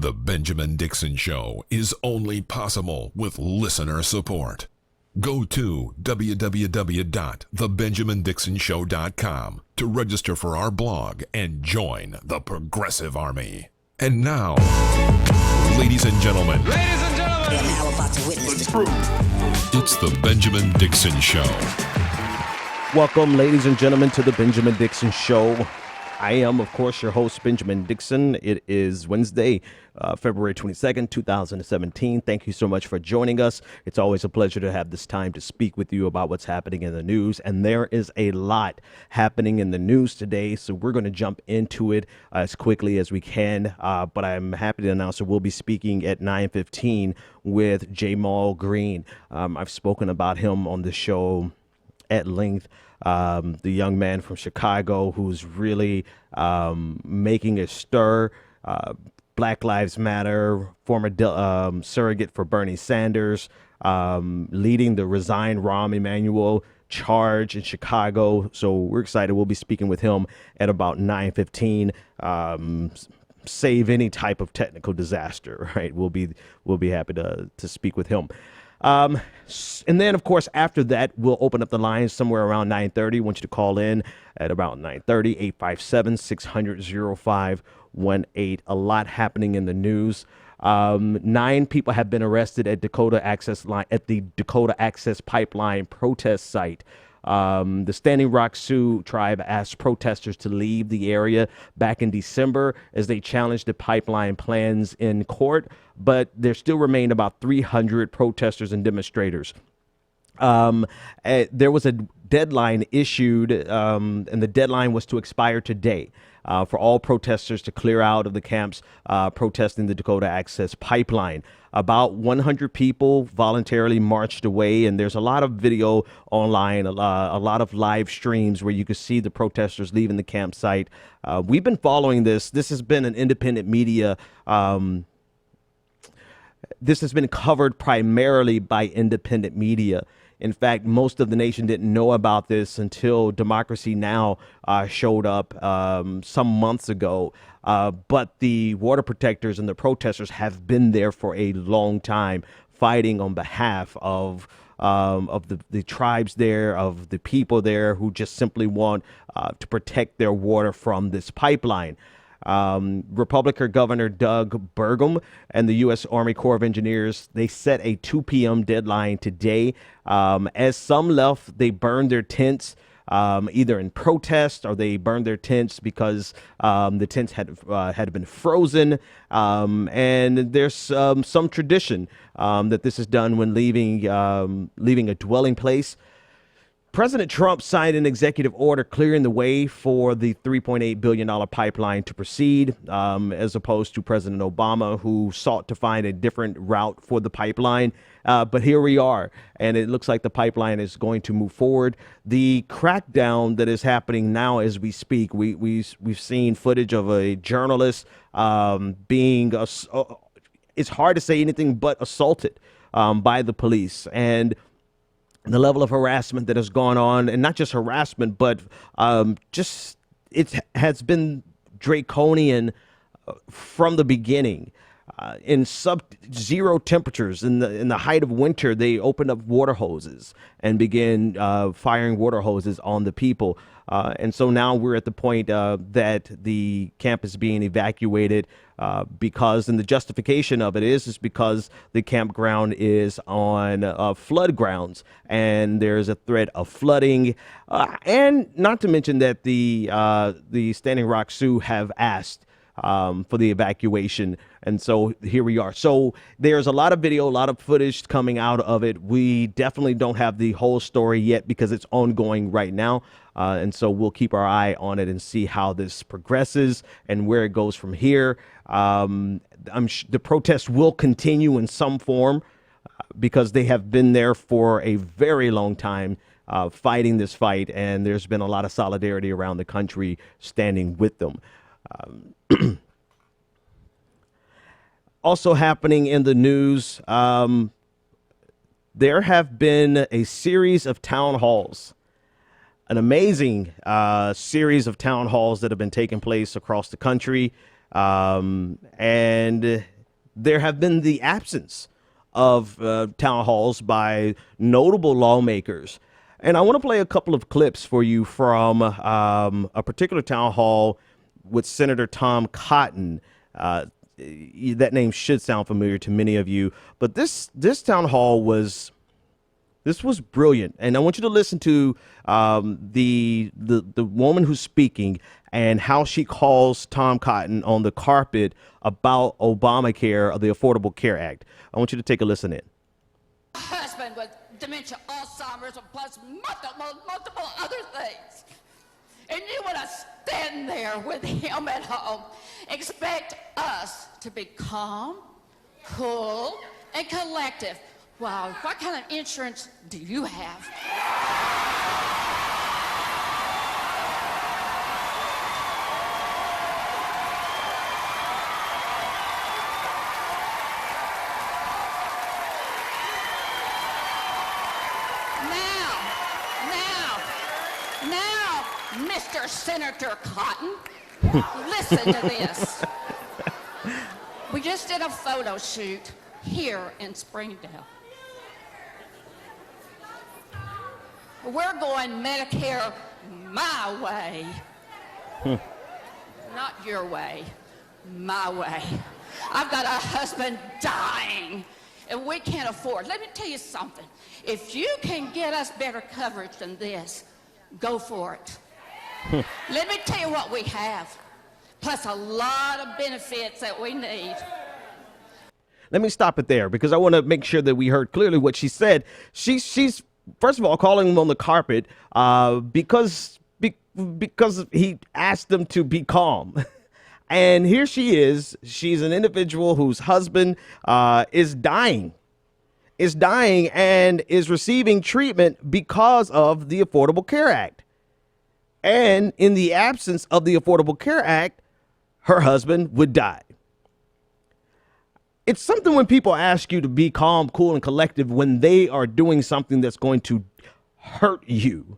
The Benjamin Dixon Show is only possible with listener support. Go to www.thebenjamindixonshow.com to register for our blog and join the Progressive Army. And now, ladies and gentlemen, we are now about to witness the truth. It's the Benjamin Dixon Show. Welcome, ladies and gentlemen, to the Benjamin Dixon Show. I am, of course, your host, Benjamin Dixon. It is Wednesday, February 22nd, 2017. Thank you so much for joining us. It's always a pleasure to have this time to speak with you about what's happening in the news. And there is a lot happening in the news today, so we're going to jump into it as quickly as we can. But I'm happy to announce that we'll be speaking at 9:15 with Jaymal Green. I've spoken about him on the show at length. The young man from Chicago who's really making a stir. Black Lives Matter, former surrogate for Bernie Sanders, leading the Resign Rahm Emanuel charge in Chicago. So we're excited. We'll be speaking with him at about 9:15. Save any type of technical disaster, right? We'll be happy to speak with him. And then, of course, after that, we'll open up the lines somewhere around 9:30. I want you to call in at about 9:30, 857-600-0518. A lot happening in the news. 9 people have been arrested at the Dakota Access Pipeline protest site. The Standing Rock Sioux tribe asked protesters to leave the area back in December as they challenged the pipeline plans in court, but there still remain about 300 protesters and demonstrators. There was a deadline issued, and the deadline was to expire today. For all protesters to clear out of the camps protesting the Dakota Access Pipeline. About 100 people voluntarily marched away, and there's a lot of video online, a lot of live streams where you can see the protesters leaving the campsite. We've been following this. This has been an independent media. This has been covered primarily by independent media. In fact, most of the nation didn't know about this until Democracy Now! Showed up some months ago. But the water protectors and the protesters have been there for a long time, fighting on behalf of the tribes there, of the people there who just simply want to protect their water from this pipeline. Republican Governor Doug Burgum and the U.S. Army Corps of Engineers, they set a 2 p.m. deadline today. As some left, they burned their tents, either in protest or they burned their tents because the tents had been frozen. And there's some tradition that this is done when leaving a dwelling place. President Trump signed an executive order clearing the way for the $3.8 billion pipeline to proceed, as opposed to President Obama, who sought to find a different route for the pipeline. But here we are, and it looks like the pipeline is going to move forward. The crackdown that is happening now as we speak, we've seen footage of a journalist being, it's hard to say anything but assaulted by the police. And the level of harassment that has gone on, and not just harassment, but just it has been draconian from the beginning. In sub-zero temperatures, in the height of winter, they opened up water hoses and began firing water hoses on the people. And so now we're at the point that the camp is being evacuated because, and the justification of it is because the campground is on flood grounds, and there's a threat of flooding, and not to mention that the Standing Rock Sioux have asked for the evacuation. And so here we are. So there's a lot of video, a lot of footage coming out of it. We definitely don't have the whole story yet because it's ongoing right now. And so we'll keep our eye on it and see how this progresses and where it goes from here. The protests will continue in some form because they have been there for a very long time, fighting this fight. And there's been a lot of solidarity around the country standing with them. Also happening in the news, there have been a series of town halls, an amazing series of town halls that have been taking place across the country. And there have been the absence of town halls by notable lawmakers. And I want to play a couple of clips for you from a particular town hall with Senator Tom Cotton. That name should sound familiar to many of you, but this town hall was brilliant. And I want you to listen to the woman who's speaking and how she calls Tom Cotton on the carpet about Obamacare, or the Affordable Care Act. I want you to take a listen in. Husband with dementia, Alzheimer's, plus multiple other things. And you want to stand there with him at home, expect us to be calm, cool, and collective. Wow, what kind of insurance do you have? Now, Mr. Senator Cotton, listen to this. We just did a photo shoot here in Springdale. We're going Medicare my way. Not your way, my way. I've got a husband dying, and we can't afford. Let me tell you something. If you can get us better coverage than this, go for it. Let me tell you what we have, plus a lot of benefits that we need. Let me stop it there because I want to make sure that we heard clearly what she said. She's first of all calling him on the carpet because he asked them to be calm. And here she is. She's an individual whose husband is dying and is receiving treatment because of the Affordable Care Act. And in the absence of the Affordable Care Act, her husband would die. It's something when people ask you to be calm, cool, and collective when they are doing something that's going to hurt you.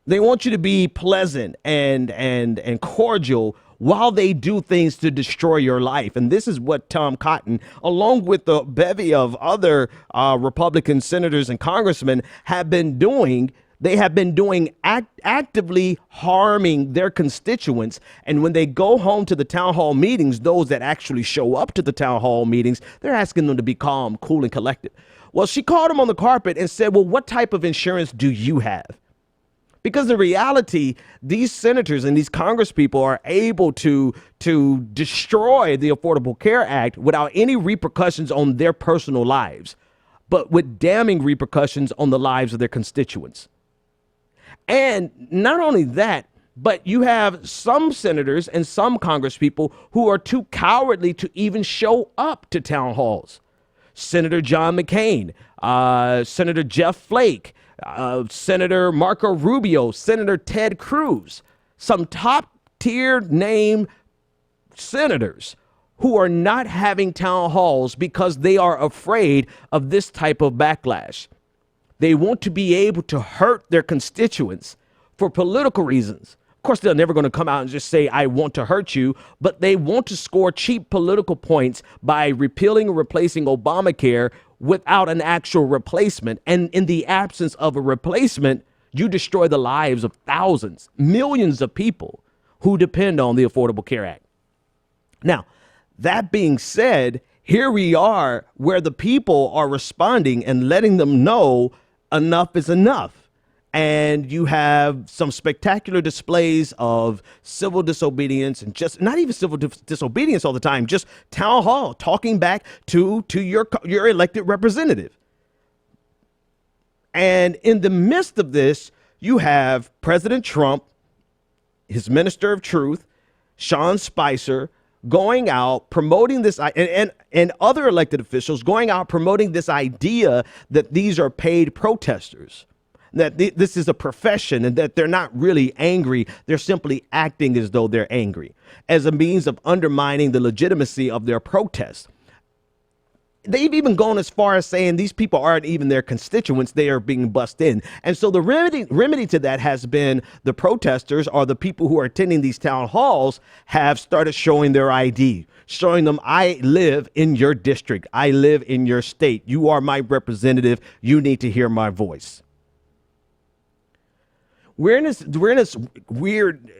They want you to be pleasant and cordial while they do things to destroy your life. And this is what Tom Cotton, along with a bevy of other Republican senators and congressmen, have been doing. They have been doing actively harming their constituents. And when they go home to the town hall meetings, those that actually show up to the town hall meetings, they're asking them to be calm, cool, and collected. Well, she called him on the carpet and said, well, what type of insurance do you have? Because in reality, these senators and these congresspeople are able to destroy the Affordable Care Act without any repercussions on their personal lives, but with damning repercussions on the lives of their constituents. And not only that, but you have some senators and some congresspeople who are too cowardly to even show up to town halls. Senator John McCain, Senator Jeff Flake, Senator Marco Rubio, Senator Ted Cruz, some top tier name senators who are not having town halls because they are afraid of this type of backlash. They want to be able to hurt their constituents for political reasons. Of course, they're never going to come out and just say, I want to hurt you, but they want to score cheap political points by repealing or replacing Obamacare without an actual replacement. And in the absence of a replacement, you destroy the lives of thousands, millions of people who depend on the Affordable Care Act. Now, that being said, here we are where the people are responding and letting them know enough is enough. And you have some spectacular displays of civil disobedience, and just not even civil disobedience all the time, just town hall talking back to your elected representative. And in the midst of this, you have President Trump, his minister of truth, Sean Spicer, going out promoting this, and other elected officials going out promoting this idea that these are paid protesters, that this is a profession and that they're not really angry. They're simply acting as though they're angry as a means of undermining the legitimacy of their protests. they've even gone as far as saying these people aren't even their constituents. They are being bussed in. And so the remedy to that has been the protesters, or the people who are attending these town halls, have started showing their ID, showing them, I live in your district. I live in your state. You are my representative. You need to hear my voice. We're in this weird,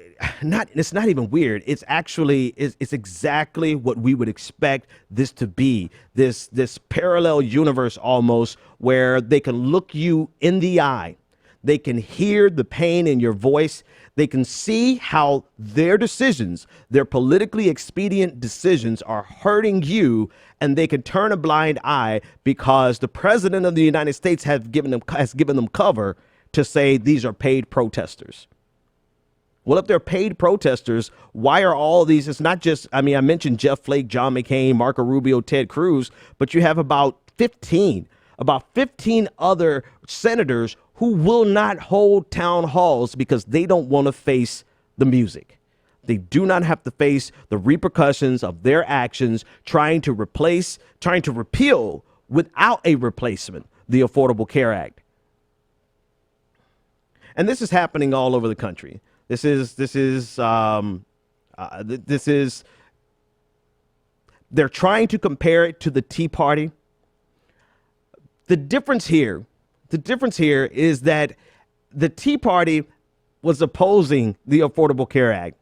it's not even weird. It's actually, it's exactly what we would expect this to be. This parallel universe almost, where they can look you in the eye. They can hear the pain in your voice. They can see how their decisions, their politically expedient decisions, are hurting you, and they can turn a blind eye because the president of the United States has given them cover to say these are paid protesters. Well, if they're paid protesters, why are all these? It's not just, I mentioned Jeff Flake, John McCain, Marco Rubio, Ted Cruz, but you have about 15 other senators who will not hold town halls because they don't want to face the music. They do not have to face the repercussions of their actions trying to repeal without a replacement, the Affordable Care Act. And this is happening all over the country. This is they're trying to compare it to the Tea Party. The difference here is that the Tea Party was opposing the Affordable Care Act.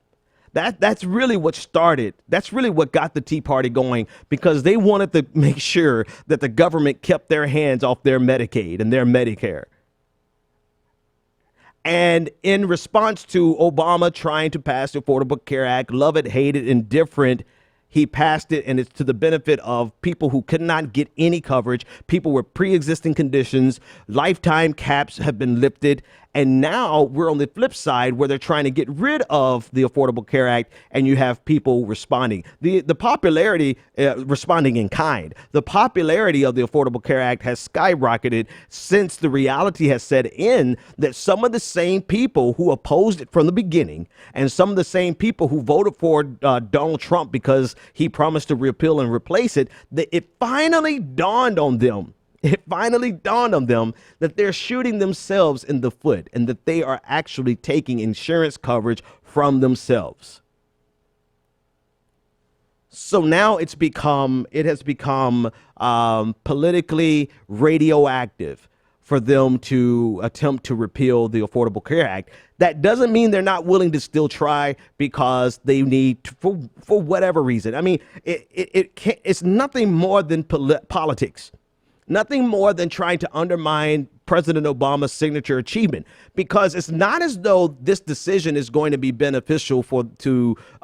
That's really what started. That's really what got the Tea Party going, because they wanted to make sure that the government kept their hands off their Medicaid and their Medicare. And in response to Obama trying to pass the Affordable Care Act, love it, hate it, indifferent, he passed it, and it's to the benefit of people who could not get any coverage, people with pre-existing conditions. Lifetime caps have been lifted. And now we're on the flip side where they're trying to get rid of the Affordable Care Act, and you have people responding. The popularity, responding in kind. The popularity of the Affordable Care Act has skyrocketed since the reality has set in that some of the same people who opposed it from the beginning, and some of the same people who voted for Donald Trump because he promised to repeal and replace it, that it finally dawned on them. It finally dawned on them that they're shooting themselves in the foot, and that they are actually taking insurance coverage from themselves. So now it has become politically radioactive for them to attempt to repeal the Affordable Care Act. That doesn't mean they're not willing to still try, because they need to, for whatever reason. It's nothing more than politics. Nothing more than trying to undermine President Obama's signature achievement, because it's not as though this decision is going to be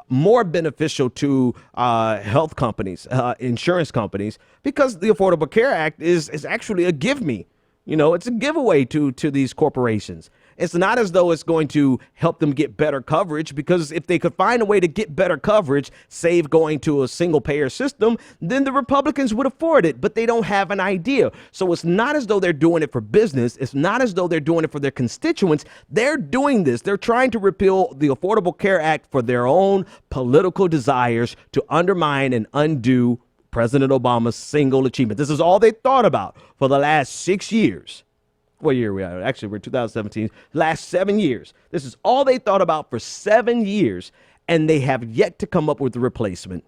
more beneficial to health companies, insurance companies, because the Affordable Care Act is actually a give me. It's a giveaway to these corporations. It's not as though it's going to help them get better coverage, because if they could find a way to get better coverage, save going to a single payer system, then the Republicans would afford it, but they don't have an idea. So it's not as though they're doing it for business. It's not as though they're doing it for their constituents. They're doing this. They're trying to repeal the Affordable Care Act for their own political desires, to undermine and undo President Obama's single achievement. This is all they thought about for the last 6 years. What year are we at? Actually, we're 2017. Last 7 years. This is all they thought about for 7 years, and they have yet to come up with a replacement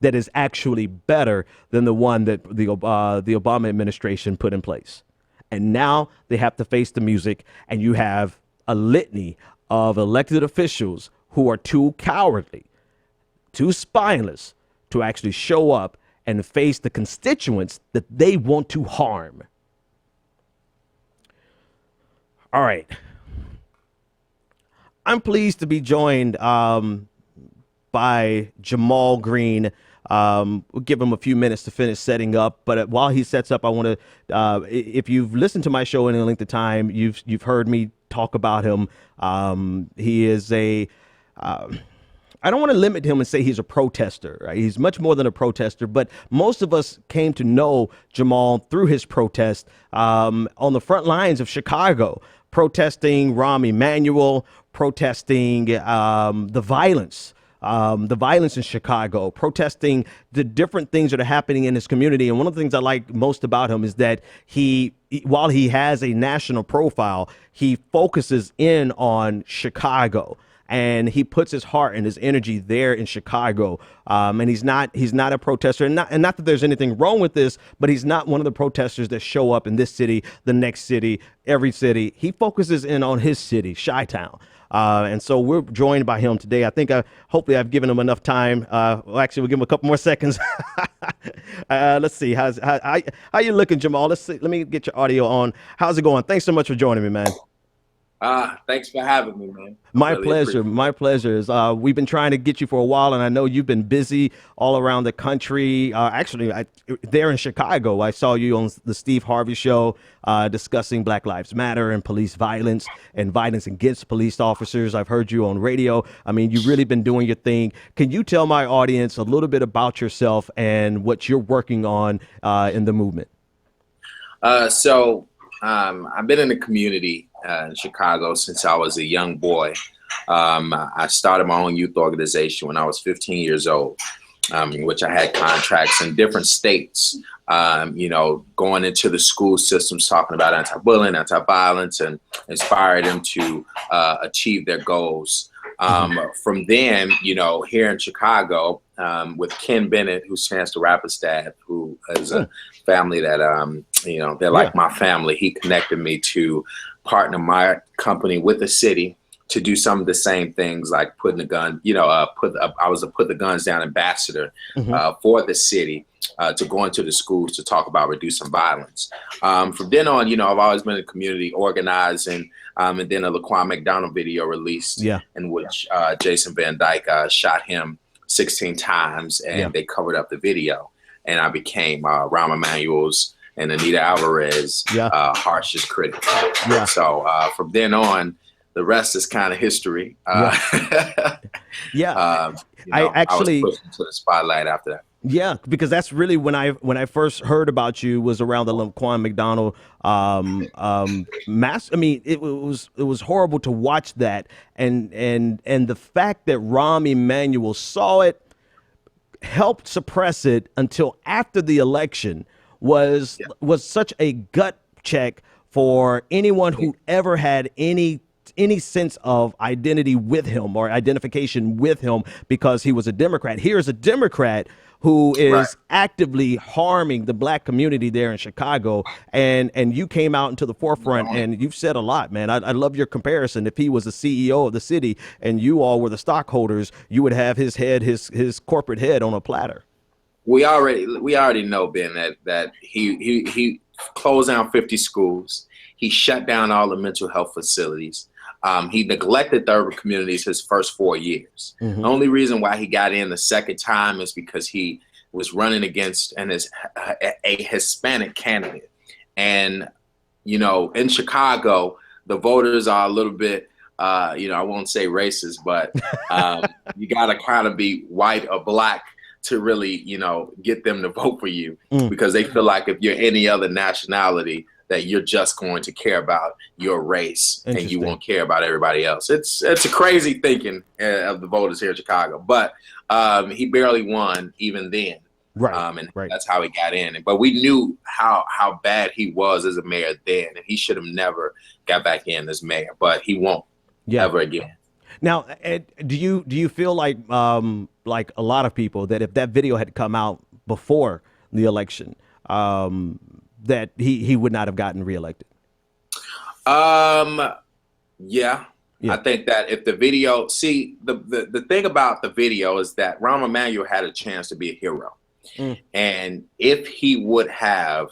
that is actually better than the one that the Obama administration put in place. And now they have to face the music, and you have a litany of elected officials who are too cowardly, too spineless to actually show up and face the constituents that they want to harm. All right. I'm pleased to be joined by Jaymal Green. We'll give him a few minutes to finish setting up. But while he sets up, I want to, if you've listened to my show in a length of time, you've heard me talk about him. He is I don't want to limit him and say he's a protester, right? He's much more than a protester, but most of us came to know Jaymal through his protest on the front lines of Chicago, protesting Rahm Emanuel, protesting the violence the violence in Chicago, protesting the different things that are happening in his community. And one of the things I like most about him is that while he has a national profile, he focuses in on Chicago. And he puts his heart and his energy there in Chicago. And he's not a protester. And not that there's anything wrong with this, but he's not one of the protesters that show up in this city, the next city, every city. He focuses in on his city, Chi-Town. And so we're joined by him today. I think hopefully I've given him enough time. Well, actually, we'll give him a couple more seconds. Let's see. How you looking, Jaymal? Let's see. Let me get your audio on. How's it going? Thanks so much for joining me, man. Thanks for having me, man. My pleasure. My pleasure. We've been trying to get you for a while, and I know you've been busy all around the country. There in Chicago, I saw you on the Steve Harvey show discussing Black Lives Matter and police violence and violence against police officers. I've heard you on radio. I mean, you've really been doing your thing. Can you tell my audience a little bit about yourself and what you're working on in the movement? I've been in the community in Chicago since I was a young boy. I started my own youth organization when I was 15 years old, in which I had contracts in different states, going into the school systems, talking about anti-bullying, anti-violence, and inspire them to achieve their goals. From then, here in Chicago, with Ken Bennett, who stands to Rapid who is a family that, they're like my family. He connected me to partner my company with the city to do some of the same things, like putting the gun, I was a Put the Guns Down ambassador for the city to go into the schools to talk about reducing violence. From then on, I've always been in the community organizing, and then a Laquan McDonald video released in which Jason Van Dyke shot him 16 times, and they covered up the video. And I became Rahm Emanuel's and Anita Alvarez harshest critic. So from then on, the rest is kind of history. I was pushed into the spotlight after that. Yeah, because that's really when I first heard about you was around the Laquan McDonald mass. I mean, it was horrible to watch that, and the fact that Rahm Emanuel saw it, helped suppress it until after the election was such a gut check for anyone who ever had any sense of identity with him or identification with him because he was a Democrat. Here's a Democrat who is actively harming the Black community there in Chicago, and you came out into the forefront, and you've said a lot, man. I love your comparison. If he was the CEO of the city and you all were the stockholders, you would have his head, his corporate head on a platter. We already know, Ben, that he closed down 50 schools. He shut down all the mental health facilities. He neglected the urban communities his first 4 years. The only reason why he got in the second time is because he was running against a Hispanic candidate. And, in Chicago, the voters are a little bit, I won't say racist, but you got to kind of be white or Black to really, get them to vote for you because they feel like if you're any other nationality, that you're just going to care about your race and you won't care about everybody else. It's a crazy thinking of the voters here in Chicago, but he barely won even then. That's how he got in. But we knew how bad he was as a mayor then, and he should have never got back in as mayor, but he won't ever again. Now, Ed, do you feel like a lot of people, that if that video had come out before the election, that he would not have gotten reelected? I think that if the video, the thing about the video is that Rahm Emanuel had a chance to be a hero. And if he would have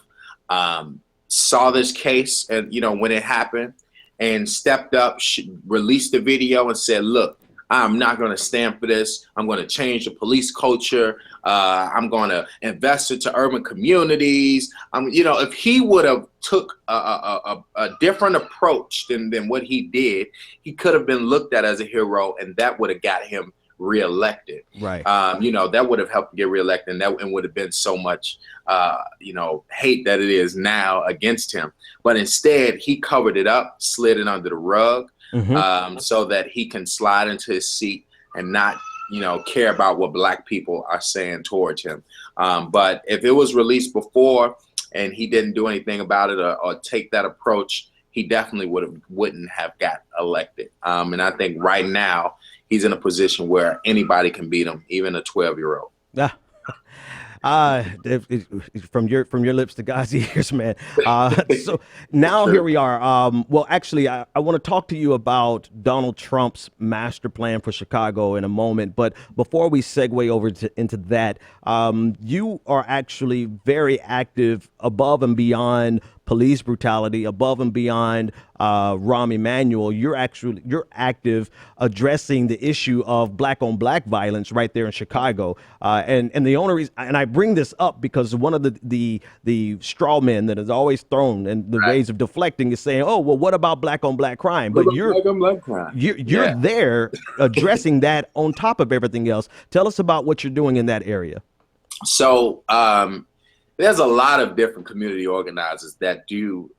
saw this case and, when it happened and stepped up, released the video and said, look, I'm not going to stand for this. I'm going to change the police culture. I'm going to invest into urban communities. If he would have took a different approach than what he did, he could have been looked at as a hero, and that would have got him reelected. Right. That would have helped get reelected, and would have been so much, hate that it is now against him. But instead, he covered it up, slid it under the rug. So that he can slide into his seat and not, care about what Black people are saying towards him. But if it was released before and he didn't do anything about it or take that approach, he definitely wouldn't have got elected. And I think right now he's in a position where anybody can beat him, even a 12-year-old. Yeah. From your lips to God's ears, man. So now here we are. Well, actually, I want to talk to you about Donald Trump's master plan for Chicago in a moment. But before we segue over into that, you are actually very active above and beyond police brutality, above and beyond Rahm Emanuel. You're active addressing the issue of Black on Black violence right there in Chicago. And the only reason, and I bring this up because one of the straw men that is always thrown and the ways of deflecting is saying, oh, well, what about Black on Black crime? But you're there addressing that on top of everything else. Tell us about what you're doing in that area. So there's a lot of different community organizers that do,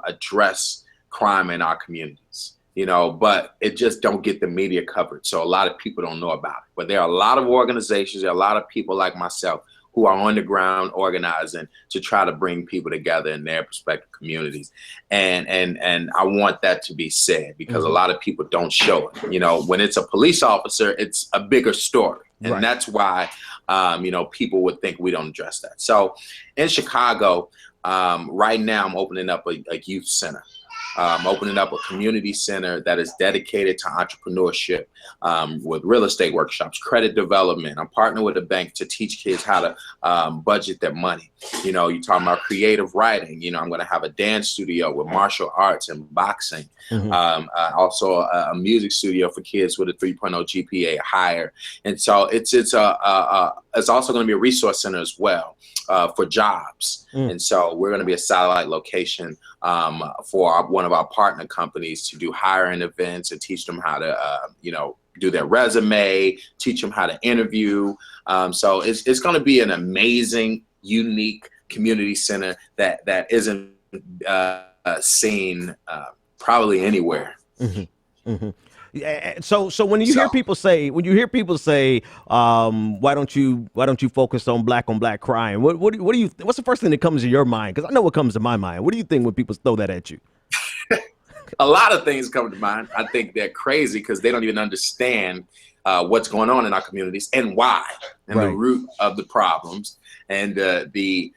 address crime in our communities, but it just don't get the media coverage. So a lot of people don't know about it. But there are a lot of organizations, there are a lot of people like myself who are on the ground organizing to try to bring people together in their respective communities. And I want that to be said because a lot of people don't show it. When it's a police officer, it's a bigger story. And that's why, people would think we don't address that. So in Chicago, right now, I'm opening up a youth center. I'm opening up a community center that is dedicated to entrepreneurship with real estate workshops, credit development. I'm partnering with a bank to teach kids how to budget their money. You're talking about creative writing. I'm going to have a dance studio with martial arts and boxing. Also a music studio for kids with a 3.0 GPA higher. And so it's also going to be a resource center as well for jobs. And so we're going to be a satellite location for one of our partner companies to do hiring events and teach them how to, do their resume, teach them how to interview. So it's going to be an amazing, unique community center that isn't seen probably anywhere. Yeah, so when you hear people say, why don't you focus on Black crime? What do you? What's the first thing that comes to your mind? Because I know what comes to my mind. What do you think when people throw that at you? A lot of things come to mind. I think they're crazy because they don't even understand what's going on in our communities and why, and the root of the problems, and the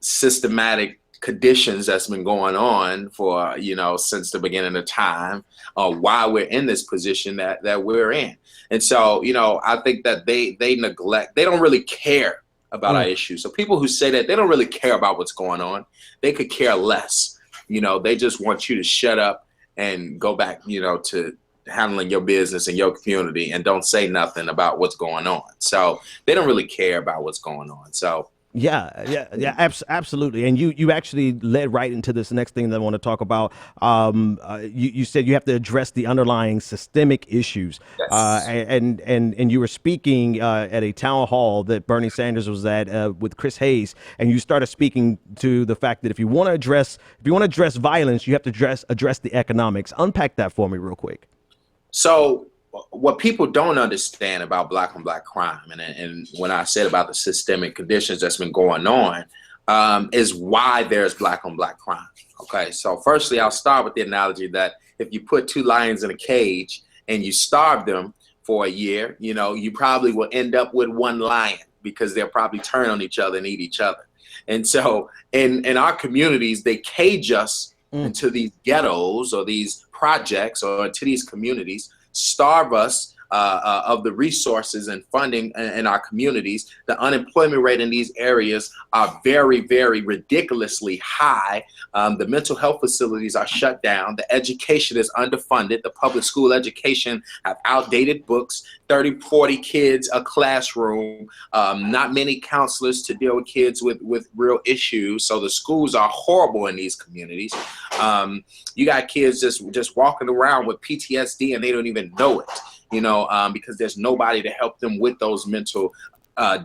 systematic conditions that's been going on for since the beginning of time, why we're in this position that we're in. And so I think that they neglect, they don't really care about our issues. So people who say that, they don't really care about what's going on. They could care less. They just want you to shut up and go back to handling your business in your community and don't say nothing about what's going on. So they don't really care about what's going on. So absolutely. And you actually led right into this next thing that I want to talk about. You said you have to address the underlying systemic issues. Yes. And you were speaking at a town hall that Bernie Sanders was at with Chris Hayes, and you started speaking to the fact that if you want to address violence, you have to address the economics. Unpack that for me real quick. So what people don't understand about Black on Black crime, and when I said about the systemic conditions that's been going on, is why there's Black on Black crime. Okay, so firstly, I'll start with the analogy that if you put two lions in a cage and you starve them for a year, you probably will end up with one lion because they'll probably turn on each other and eat each other. And so in our communities, they cage us into these ghettos or these projects or into these communities, starve us of the resources and funding in our communities. The unemployment rate in these areas are very, very ridiculously high. The mental health facilities are shut down. The education is underfunded. The public school education have outdated books, 30, 40 kids a classroom, not many counselors to deal with kids with real issues. So the schools are horrible in these communities. You got kids just walking around with PTSD and they don't even know it. Because there's nobody to help them with those mental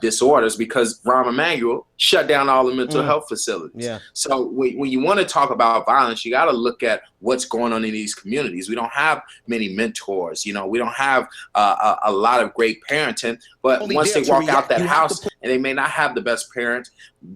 disorders because Rahm Emanuel shut down all the mental health facilities. Yeah. So when you want to talk about violence, you got to look at what's going on in these communities. We don't have many mentors. You know, we don't have a lot of great parenting. But once they walk out that house and they may not have the best parents,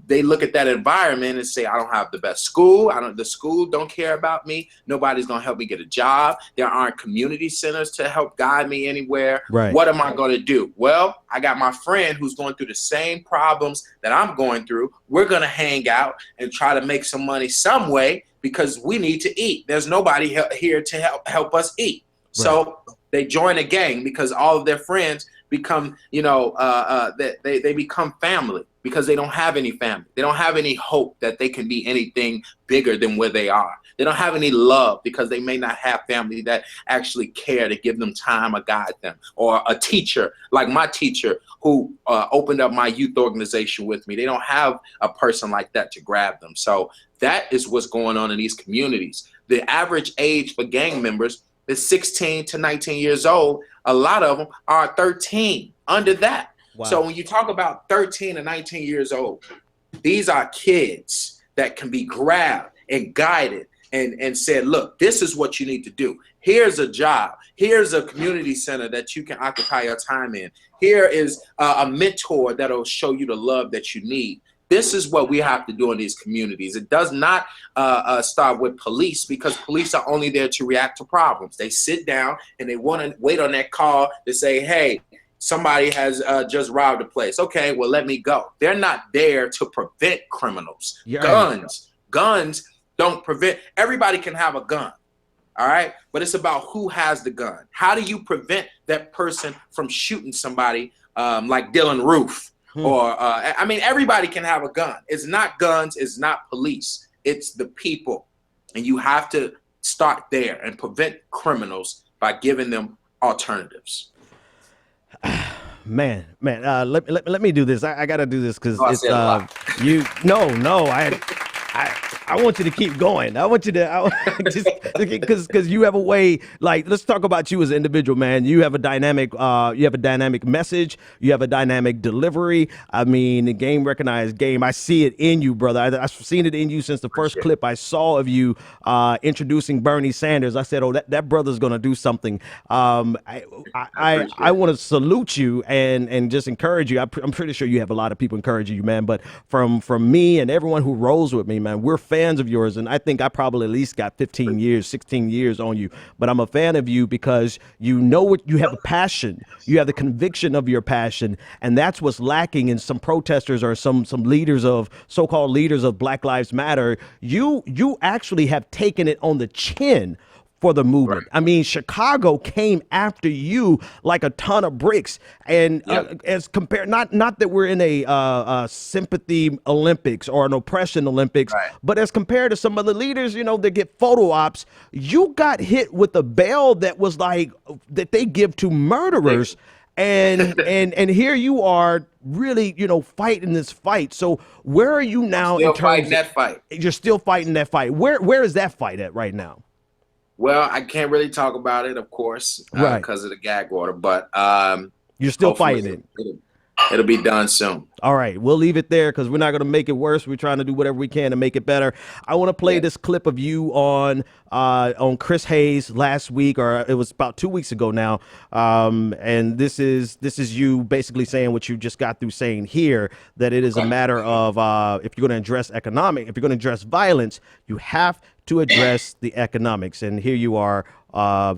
they look at that environment and say, I don't have the best school. The school don't care about me. Nobody's going to help me get a job. There aren't community centers to help guide me anywhere. Right. What am I going to do? Well, I got my friend who's going through the same problems that I'm going through. We're going to hang out and try to make some money some way because we need to eat. There's nobody here to help us eat. Right. So they join a gang because all of their friends become, they become family because they don't have any family. They don't have any hope that they can be anything bigger than where they are. They don't have any love because they may not have family that actually care to give them time or guide them, or a teacher like my teacher who opened up my youth organization with me. They don't have a person like that to grab them. So that is what's going on in these communities. The average age for gang members is 16 to 19 years old. A lot of them are 13, under that. Wow. So when you talk about 13 to 19 years old, these are kids that can be grabbed and guided and said, look, this is what you need to do. Here's a job. Here's a community center that you can occupy your time in. Here is a mentor that'll show you the love that you need. This is what we have to do in these communities. It does not start with police, because police are only there to react to problems. They sit down and they want to wait on that call to say, hey, somebody has just robbed a place. Okay, well, let me go. They're not there to prevent criminals. Yeah. Guns don't prevent. Everybody can have a gun. All right. But it's about who has the gun. How do you prevent that person from shooting somebody like Dylan Roof? Or everybody can have a gun. It's not guns. It's not police. It's the people. And you have to start there and prevent criminals by giving them alternatives. Man, let me do this. I got to do this because it's I want you to keep going. I want you to just because you have a way. Like, let's talk about you as an individual, man. You have a dynamic. You have a dynamic message. You have a dynamic delivery. I mean, the game recognized game. I see it in you, brother. I've seen it in you since the first clip I saw of you introducing Bernie Sanders. I said, oh, that brother's gonna do something. I want to salute you and just encourage you. I'm pretty sure you have a lot of people encouraging you, man. But from me and everyone who rolls with me, man, we're fans of yours, and I think I probably at least got 15 years, 16 years on you. But I'm a fan of you because you know what you have, a passion. You have the conviction of your passion, and that's what's lacking in some protesters or some leaders of so-called leaders of Black Lives Matter. You actually have taken it on the chin for the movement. Right. I mean, Chicago came after you like a ton of bricks, and as compared, not that we're in a sympathy Olympics or an oppression Olympics, right, but as compared to some of the leaders, that get photo ops, you got hit with a bail that was like that they give to murderers, and here you are really, fighting this fight. So where are you now? Still fighting that fight. You're still fighting that fight. Where is that fight at right now? Well, I can't really talk about it, of course, right, because of the gag order, but you're still fighting it. It'll be done soon. All right, we'll leave it there because we're not going to make it worse. We're trying to do whatever we can to make it better. I want to play this clip of you on Chris Hayes last week, or it was about 2 weeks ago now. And this is you basically saying what you just got through saying here, that it is a matter of if you're going to address if you're going to address violence, you have to address the economics. And here you are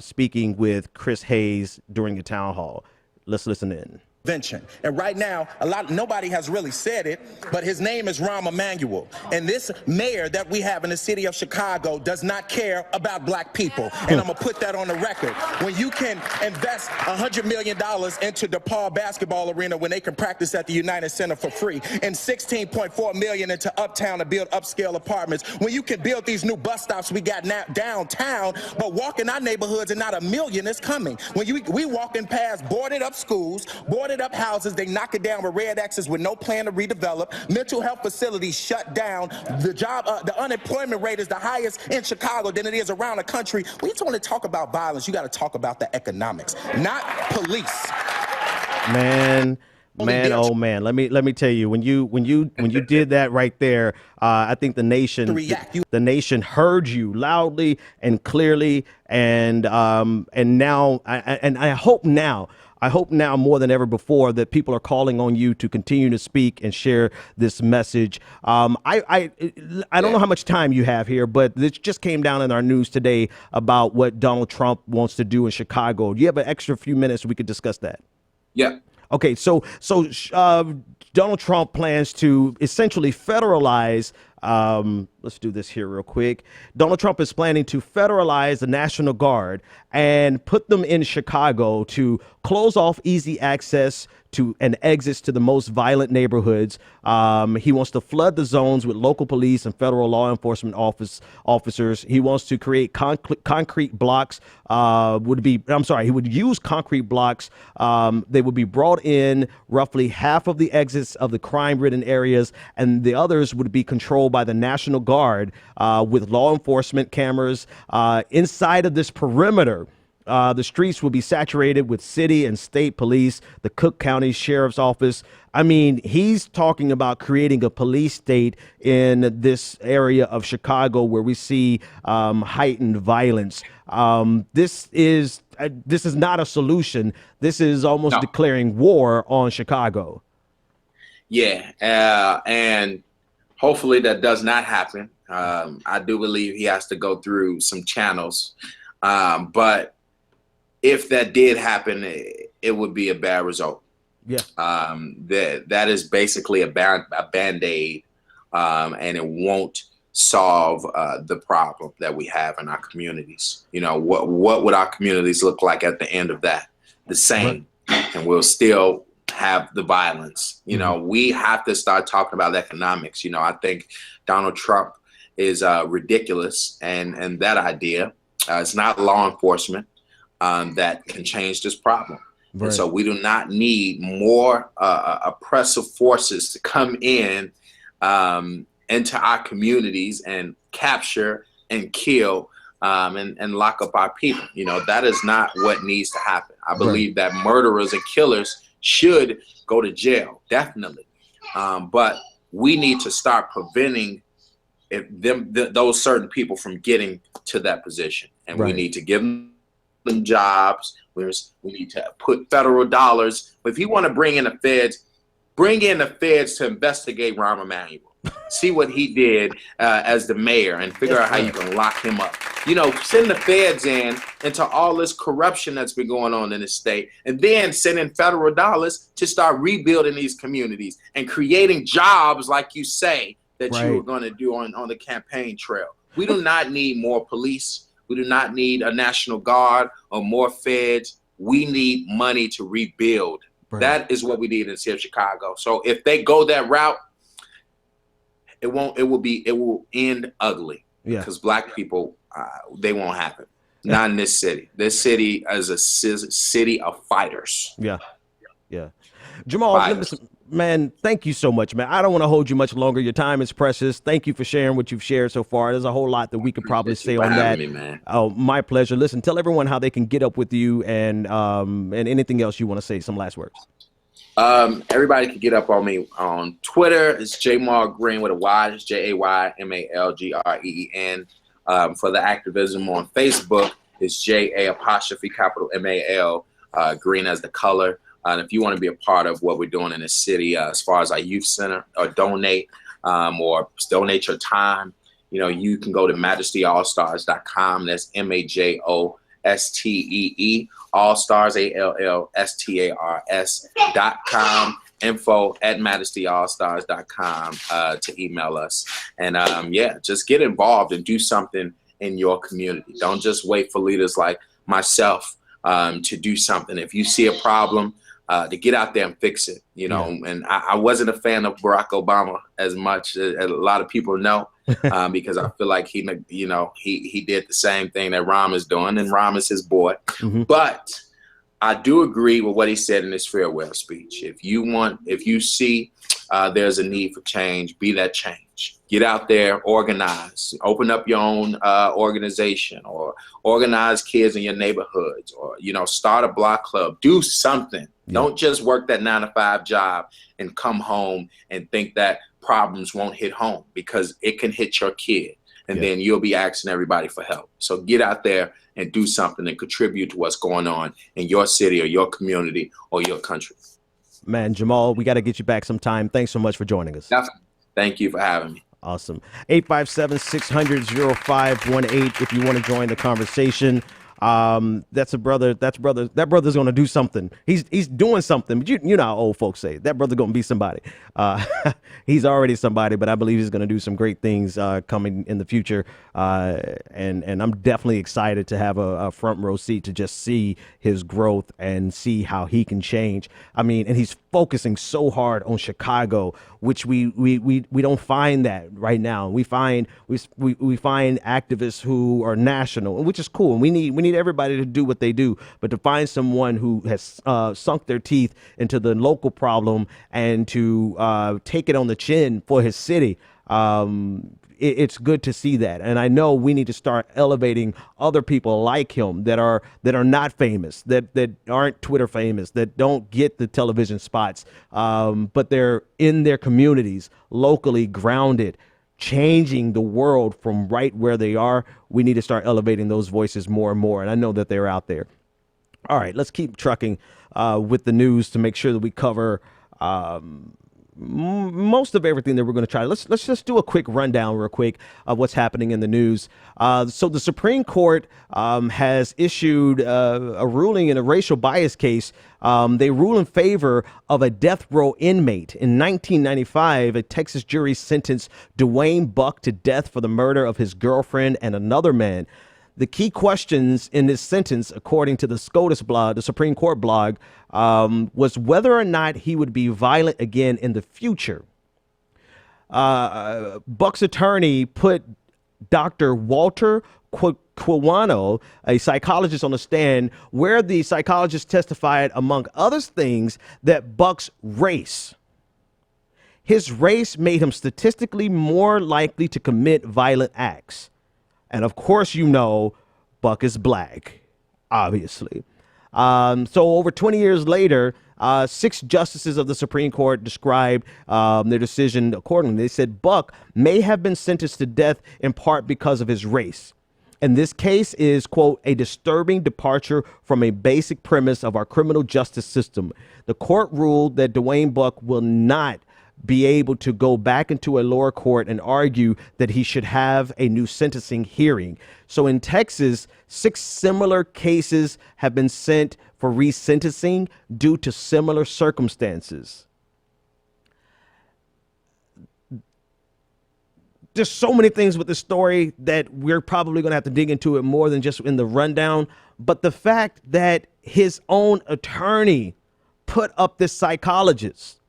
speaking with Chris Hayes during the town hall. Let's listen in. And right now, nobody has really said it, but his name is Rahm Emanuel. And this mayor that we have in the city of Chicago does not care about Black people. And I'm going to put that on the record. When you can invest $100 million into DePaul basketball arena when they can practice at the United Center for free, and $16.4 million into Uptown to build upscale apartments, when you can build these new bus stops we got now downtown, but walk in our neighborhoods and not $1 million is coming. When we walking past boarded up schools, boarded up houses, they knock it down with red X's with no plan to redevelop. Mental health facilities shut down. The unemployment rate is the highest in Chicago than it is around the country. When you want to talk about violence, you got to talk about the economics, not police. Man, Man, oh man, let me tell you, when you did that right there, I think the nation heard you loudly and clearly, and now I hope now more than ever before that people are calling on you to continue to speak and share this message. I don't know how much time you have here, but this just came down in our news today about what Donald Trump wants to do in Chicago. Do you have an extra few minutes we could discuss that? Yeah. Okay, so Donald Trump plans to essentially federalize. Let's do this here real quick. Donald Trump is planning to federalize the National Guard and put them in Chicago to close off easy access to and exits to the most violent neighborhoods. He wants to flood the zones with local police and federal law enforcement officers. He wants to create concrete blocks. He would use concrete blocks. They would be brought in roughly half of the exits of the crime-ridden areas, and the others would be controlled by the National Guard with law enforcement cameras inside of this perimeter. The streets will be saturated with city and state police, the Cook County Sheriff's Office. I mean, he's talking about creating a police state in this area of Chicago where we see heightened violence. This is not a solution. This is almost declaring war on Chicago. Yeah, and hopefully that does not happen. I do believe he has to go through some channels, but if that did happen, it would be a bad result. Yeah. That is basically a Band-Aid, and it won't solve the problem that we have in our communities. You know, what would our communities look like at the end of that? The same, and we'll still have the violence. You know, we have to start talking about economics. You know, I think Donald Trump is ridiculous, and that idea, it's not law enforcement that can change this problem. Right. And so we do not need more oppressive forces to come in into our communities and capture and kill and lock up our people. You know, that is not what needs to happen. I believe that murderers and killers should go to jail, definitely. But we need to start preventing those certain people from getting to that position. And we need to give them jobs. We need to put federal dollars. If you want to bring in the feds to investigate Rahm Emanuel. See what he did as the mayor and figure out how you can lock him up. You know, send the feds into all this corruption that's been going on in the state, and then send in federal dollars to start rebuilding these communities and creating jobs like you say that you were going to do on the campaign trail. We do not need more police. We do not need a National Guard or more feds. We need money to rebuild. That is what we need in the city of Chicago. So if they go that route, it will end ugly. Yeah. Because black people, they won't have it. Not in this city. This city is a city of fighters. Yeah. Yeah. Jaymal, listen, man, thank you so much, man. I don't want to hold you much longer. Your time is precious. Thank you for sharing what you've shared so far. There's a whole lot that we could probably say on that. Me, man. Oh, my pleasure. Listen, tell everyone how they can get up with you and anything else you want to say. Some last words. Everybody can get up on me on Twitter. It's Jaymal Green with a Y. It's JaymalGreen. For the activism on Facebook, it's JA''MAL, green as the color. And if you want to be a part of what we're doing in the city, as far as our youth center, or donate your time, you know, you can go to MajestyAllstars.com. That's MAJOSTEE, Allstars, ALLSTARS.com. info@MajestyAllstars.com to email us. And just get involved and do something in your community. Don't just wait for leaders like myself to do something. If you see a problem, to get out there and fix it, you know. And I wasn't a fan of Barack Obama as much as a lot of people know, because I feel like he did the same thing that Rahm is doing, and Rahm is his boy. But I do agree with what he said in his farewell speech. If you see there's a need for change, be that change. Get out there, organize, open up your own organization, or organize kids in your neighborhoods, or, start a block club, do something. Yeah. Don't just work that 9-to-5 job and come home and think that problems won't hit home, because it can hit your kid, and then you'll be asking everybody for help. So get out there and do something and contribute to what's going on in your city or your community or your country. Man, Jaymal, we got to get you back sometime. Thanks so much for joining us. Definitely. Thank you for having me. Awesome. 857-600-0518 if you want to join the conversation. That brother's going to do something. He's doing something. But you know how old folks say, that brother going to be somebody. He's already somebody, but I believe he's going to do some great things coming in the future. And I'm definitely excited to have a front row seat to just see his growth and see how he can change. I mean, and he's focusing so hard on Chicago, which we don't find that right now. We find activists who are national, which is cool. And we need everybody to do what they do, but to find someone who has sunk their teeth into the local problem and to take it on the chin for his city. It's good to see that. And I know we need to start elevating other people like him that are not famous, that aren't Twitter famous, that don't get the television spots, but they're in their communities, locally grounded, changing the world from right where they are. We need to start elevating those voices more and more. And I know that they're out there. All right, let's keep trucking with the news to make sure that we cover most of everything that we're going to try. Let's just do a quick rundown real quick of what's happening in the news. So the Supreme Court has issued a ruling in a racial bias case. They rule in favor of a death row inmate. In 1995, a Texas jury sentenced Dwayne Buck to death for the murder of his girlfriend and another man. The key questions in this sentence, according to the SCOTUS blog, the Supreme Court blog, was whether or not he would be violent again in the future. Buck's attorney put Dr. Walter Quawano, a psychologist, on the stand, where the psychologist testified, among other things, that Buck's race. His race made him statistically more likely to commit violent acts. And of course, Buck is black, obviously. So over 20 years later, 6 justices of the Supreme Court described their decision accordingly. They said Buck may have been sentenced to death in part because of his race. And this case is, quote, a disturbing departure from a basic premise of our criminal justice system. The court ruled that Dwayne Buck will not be able to go back into a lower court and argue that he should have a new sentencing hearing. So in Texas, 6 similar cases have been sent for resentencing due to similar circumstances. There's so many things with the story that we're probably going to have to dig into it more than just in the rundown. But the fact that his own attorney put up this psychologist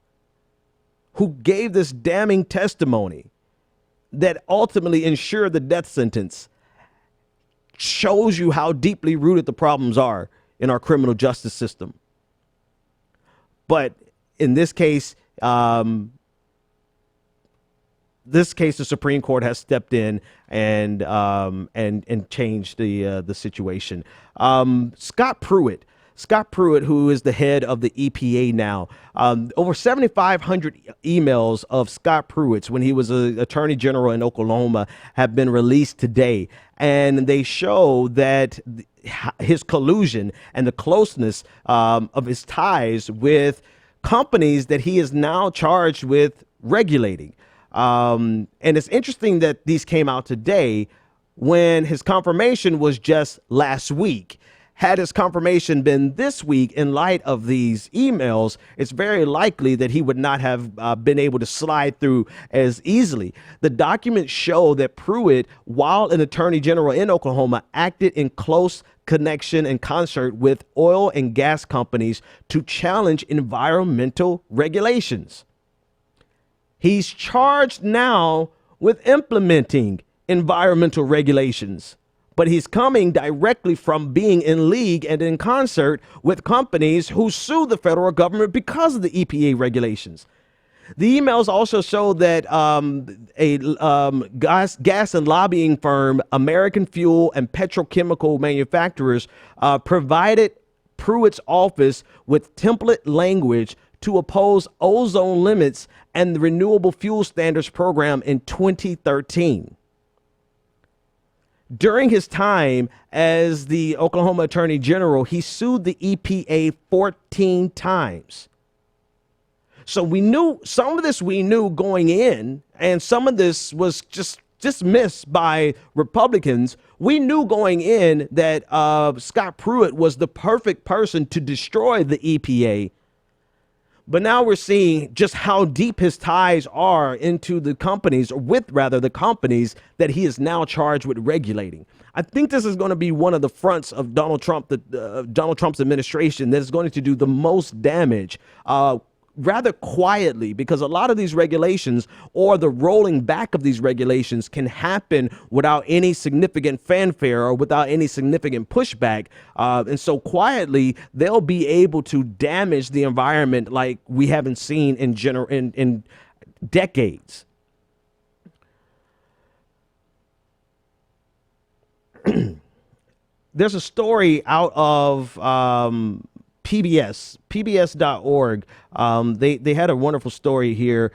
who gave this damning testimony that ultimately ensured the death sentence shows you how deeply rooted the problems are in our criminal justice system. But in this case, the Supreme Court has stepped in and changed the situation. Scott Pruitt, who is the head of the EPA now, over 7,500 emails of Scott Pruitt's when he was an attorney general in Oklahoma have been released today. And they show that his collusion and the closeness of his ties with companies that he is now charged with regulating. And it's interesting that these came out today when his confirmation was just last week. Had his confirmation been this week, in light of these emails, it's very likely that he would not have been able to slide through as easily. The documents show that Pruitt, while an attorney general in Oklahoma, acted in close connection and concert with oil and gas companies to challenge environmental regulations. He's charged now with implementing environmental regulations, but he's coming directly from being in league and in concert with companies who sue the federal government because of the EPA regulations. The emails also show that gas and lobbying firm, American Fuel and Petrochemical Manufacturers, provided Pruitt's office with template language to oppose ozone limits and the Renewable Fuel Standards Program in 2013. During his time as the Oklahoma Attorney General, he sued the EPA 14 times. So we knew some of this going in, and some of this was just dismissed by Republicans. We knew going in that Scott Pruitt was the perfect person to destroy the EPA. But now we're seeing just how deep his ties are into the companies, or with rather the companies that he is now charged with regulating. I think this is going to be one of the fronts of Donald Trump's administration that is going to do the most damage, rather quietly, because a lot of these regulations, or the rolling back of these regulations, can happen without any significant fanfare or without any significant pushback. And so quietly, they'll be able to damage the environment like we haven't seen in decades. There's a story out of pbs.org. They had a wonderful story here.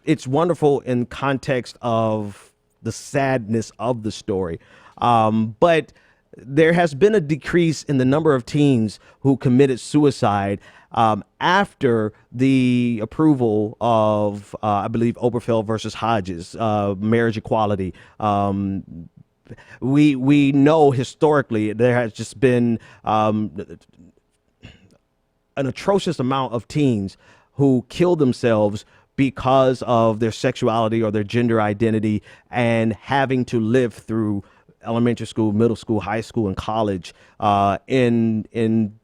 It's wonderful in context of the sadness of the story. But there has been a decrease in the number of teens who committed suicide after the approval of, I believe, Obergefell versus Hodges, marriage equality. We know historically there has just been an atrocious amount of teens who kill themselves because of their sexuality or their gender identity, and having to live through elementary school, middle school, high school, and college in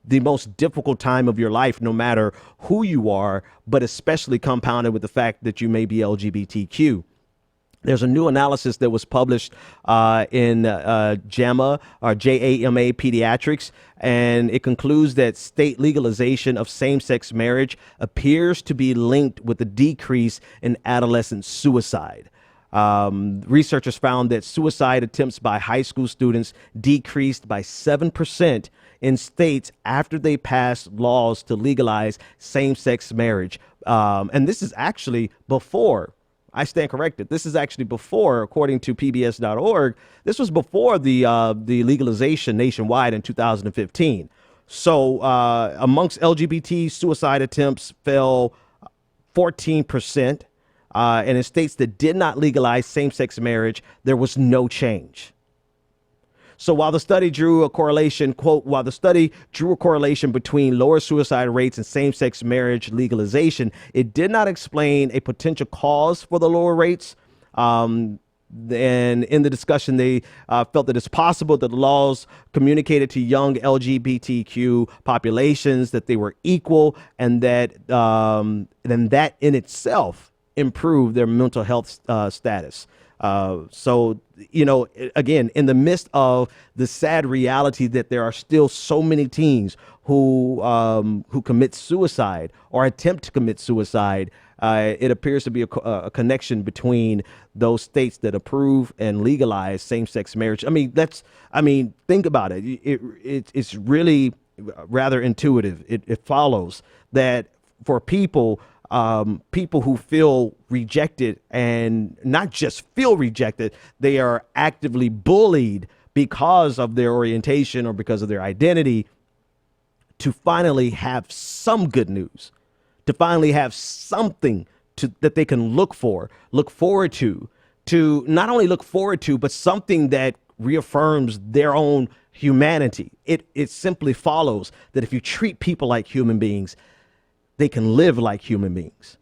the most difficult time of your life, no matter who you are, but especially compounded with the fact that you may be LGBTQ. There's a new analysis that was published in JAMA, or JAMA Pediatrics, and it concludes that state legalization of same-sex marriage appears to be linked with a decrease in adolescent suicide. Researchers found that suicide attempts by high school students decreased by 7% in states after they passed laws to legalize same-sex marriage. And this is actually before. I stand corrected. This is actually before, according to PBS.org, this was before the legalization nationwide in 2015. So amongst LGBT suicide attempts fell 14%. And in states that did not legalize same-sex marriage, there was no change. So while the study drew a correlation, quote, while the study drew a correlation between lower suicide rates and same-sex marriage legalization, it did not explain a potential cause for the lower rates. And in the discussion, they felt that it's possible that the laws communicated to young LGBTQ populations that they were equal, and that in itself improved their mental health status. So, you know, again, in the midst of the sad reality that there are still so many teens who commit suicide or attempt to commit suicide, it appears to be a connection between those states that approve and legalize same-sex marriage. Think about it. It's really rather intuitive. It follows that for people who feel rejected, and not just feel rejected, they are actively bullied because of their orientation or because of their identity, to finally have some good news, to finally have something that they can look forward to not only look forward to, but something that reaffirms their own humanity. It simply follows that if you treat people like human beings, they can live like human beings.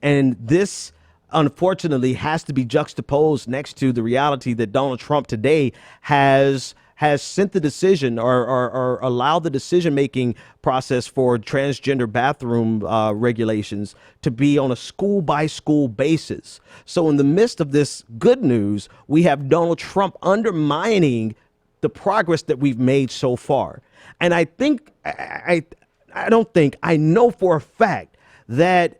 And this, unfortunately, has to be juxtaposed next to the reality that Donald Trump today has sent the decision or allowed the decision-making process for transgender bathroom regulations to be on a school-by-school basis. So in the midst of this good news, we have Donald Trump undermining the progress that we've made so far. And I know for a fact that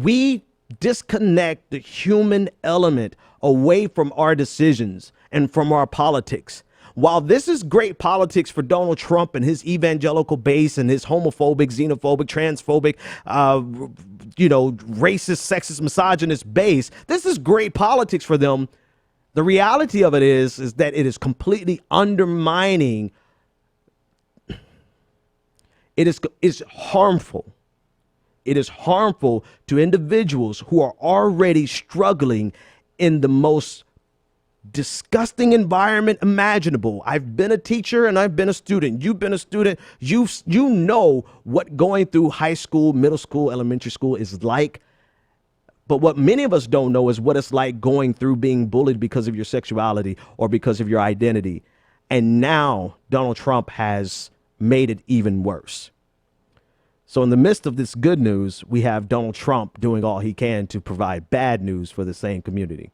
We disconnect the human element away from our decisions and from our politics. While this is great politics for Donald Trump and his evangelical base and his homophobic, xenophobic, transphobic, racist, sexist, misogynist base, this is great politics for them. The reality of it is that it is completely undermining. It is harmful. It is harmful to individuals who are already struggling in the most disgusting environment imaginable. I've been a teacher and I've been a student. You've been a student. You know what going through high school, middle school, elementary school is like. But what many of us don't know is what it's like going through being bullied because of your sexuality or because of your identity. And now Donald Trump has made it even worse. So in the midst of this good news, we have Donald Trump doing all he can to provide bad news for the same community.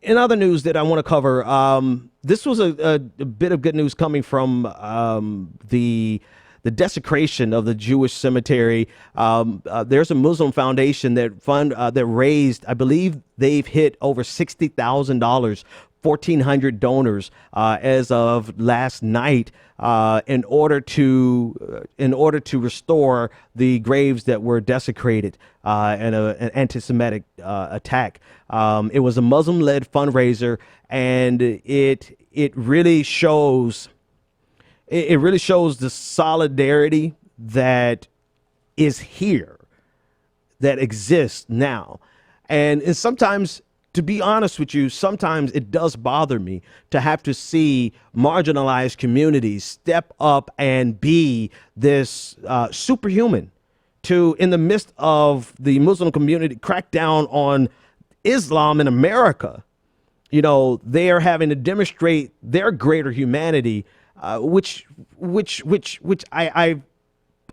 In other news that I want to cover, this was a bit of good news coming from the desecration of the Jewish cemetery. There's a Muslim foundation that raised, I believe they've hit over $60,000, 1,400 donors as of last night in order to restore the graves that were desecrated in an anti-Semitic attack. It was a Muslim-led fundraiser, and it really shows the solidarity that is here, that exists now. And sometimes, to be honest with you, sometimes it does bother me to have to see marginalized communities step up and be this superhuman to, in the midst of the Muslim community, crack down on Islam in America. You know, they are having to demonstrate their greater humanity, which I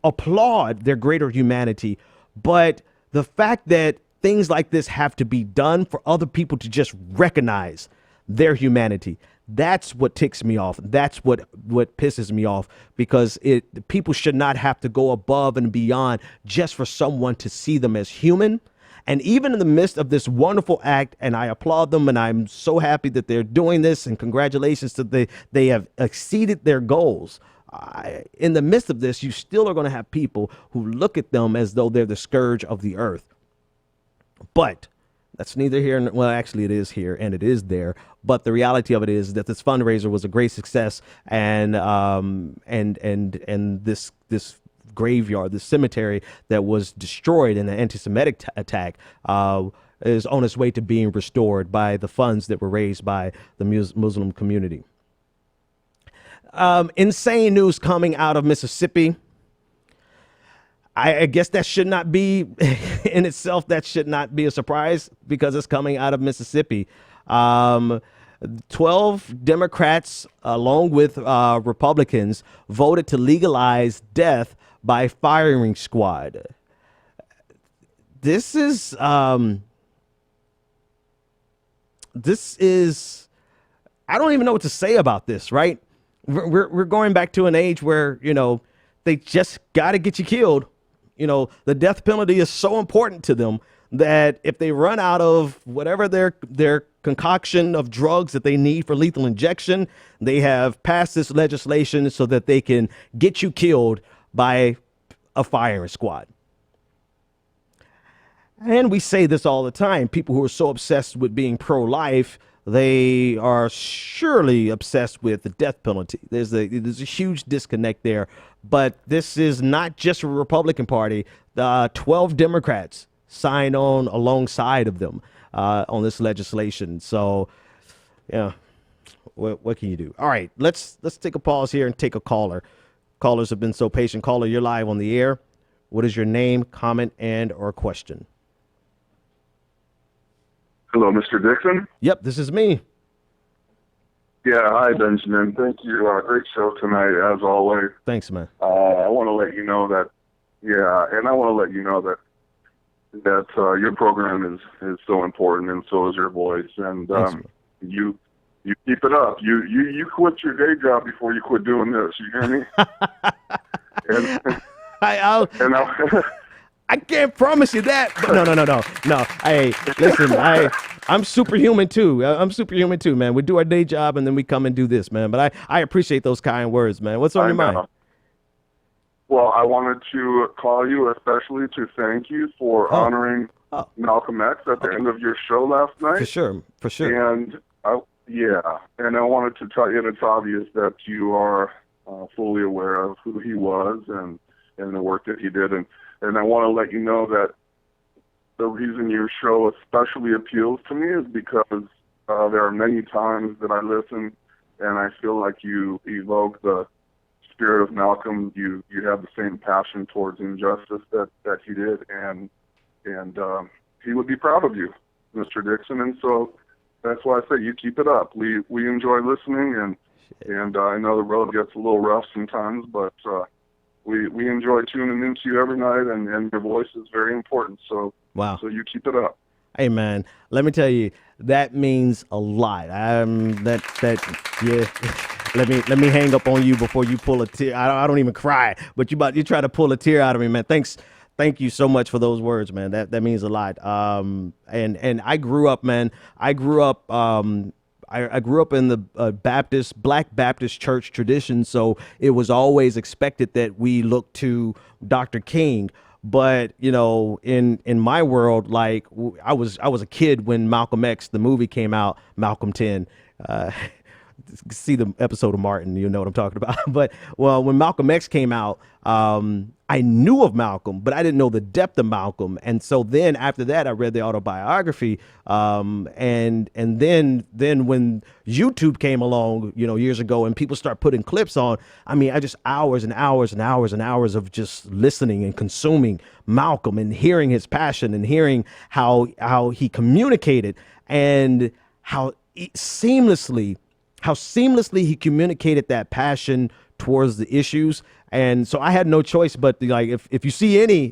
applaud their greater humanity. But the fact that things like this have to be done for other people to just recognize their humanity, that's what ticks me off. That's what pisses me off, because people should not have to go above and beyond just for someone to see them as human. And even in the midst of this wonderful act, and I applaud them, and I'm so happy that they're doing this, and congratulations to they have exceeded their goals. In the midst of this, you still are going to have people who look at them as though they're the scourge of the earth. But that's neither here. Well, actually, it is here and it is there. But the reality of it is that this fundraiser was a great success, and this graveyard, this cemetery that was destroyed in an anti-Semitic attack, is on its way to being restored by the funds that were raised by the Muslim community. Insane news coming out of Mississippi. I guess that should not be in itself. That should not be a surprise because it's coming out of Mississippi. 12 Democrats, along with Republicans, voted to legalize death by firing squad. This is I don't even know what to say about this, right? We're going back to an age where, you know, they just got to get you killed. You know, the death penalty is so important to them that if they run out of whatever their concoction of drugs that they need for lethal injection, they have passed this legislation so that they can get you killed by a firing squad. And we say this all the time. People who are so obsessed with being pro-life, they are surely obsessed with the death penalty. There's a huge disconnect there. But this is not just a Republican Party. 12 Democrats signed on alongside of them on this legislation. So, yeah, what can you do? All right, let's take a pause here and take a caller. Callers have been so patient. Caller, you're live on the air. What is your name, comment, and or question? Hello, Mr. Dixon? Yep, this is me. Yeah, hi, Benjamin. Thank you. Great show tonight, as always. Thanks, man. I want to let you know that, your program is so important, and so is your voice. And you keep it up. You quit your day job before you quit doing this. You hear me? And, I'll, and I, I can't promise you that. But no. Hey, listen, I'm superhuman too. I'm superhuman too, man. We do our day job and then we come and do this, man. But I appreciate those kind words, man. What's on your mind? Well, I wanted to call you especially to thank you for honoring Malcolm X at the end of your show last night. For sure. And and I wanted to tell you, and it's obvious that you are fully aware of who he was and the work that he did. And I want to let you know that the reason your show especially appeals to me is because there are many times that I listen and I feel like you evoke the spirit of Malcolm. You have the same passion towards injustice that he did, and he would be proud of you, Mr. Dixon. And so that's why I say you keep it up. We enjoy listening, and I know the road gets a little rough sometimes, but we enjoy tuning into you every night, and your voice is very important. So wow. So you keep it up. Hey man, let me tell you, that means a lot. Yeah. Let me hang up on you before you pull a tear. I don't even cry, but you try to pull a tear out of me, man. Thank you so much for those words, man. That means a lot. And I grew up, man. I grew up in the Black Baptist church tradition, so it was always expected that we look to Dr. King. But in my world, like I was a kid when Malcolm X, the movie, came out, Malcolm 10. See the episode of Martin, you know what I'm talking about. But when Malcolm X came out, I knew of Malcolm, but I didn't know the depth of Malcolm. And so then after that, I read the autobiography. And then when YouTube came along, years ago, and people start putting clips on, I mean, I just hours and hours and hours and hours of just listening and consuming Malcolm and hearing his passion and hearing how he communicated and how seamlessly he communicated that passion towards the issues. And so I had no choice but like, if you see any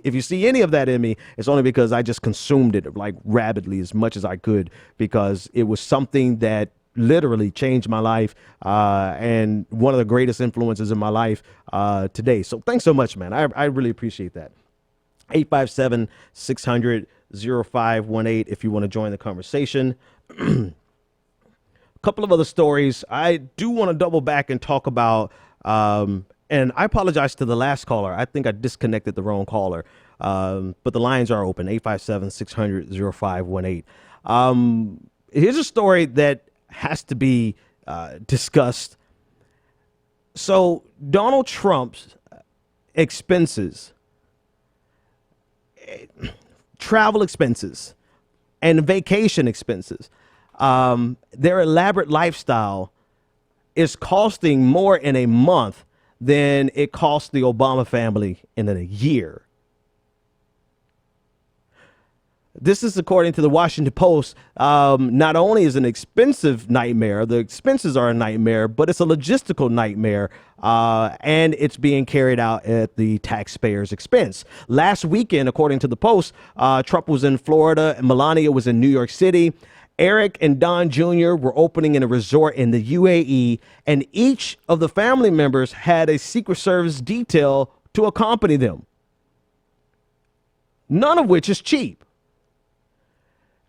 of that in me, it's only because I just consumed it like rabidly as much as I could, because it was something that literally changed my life, and one of the greatest influences in my life today. So thanks so much, man. I really appreciate that. 857-600-0518 if you want to join the conversation. A couple of other stories. I do want to double back and talk about, and I apologize to the last caller. I think I disconnected the wrong caller, but the lines are open, 857-600-0518. Here's a story that has to be discussed. So Donald Trump's expenses, travel expenses, and vacation expenses, their elaborate lifestyle is costing more in a month than it cost the Obama family in a year. This is according to the Washington Post. Not only is it an expensive nightmare, the expenses are a nightmare, but it's a logistical nightmare, and it's being carried out at the taxpayers' expense. Last weekend, according to the Post, Trump was in Florida and Melania was in New York City. Eric and Don Jr. were opening in a resort in the UAE, and each of the family members had a Secret Service detail to accompany them, none of which is cheap.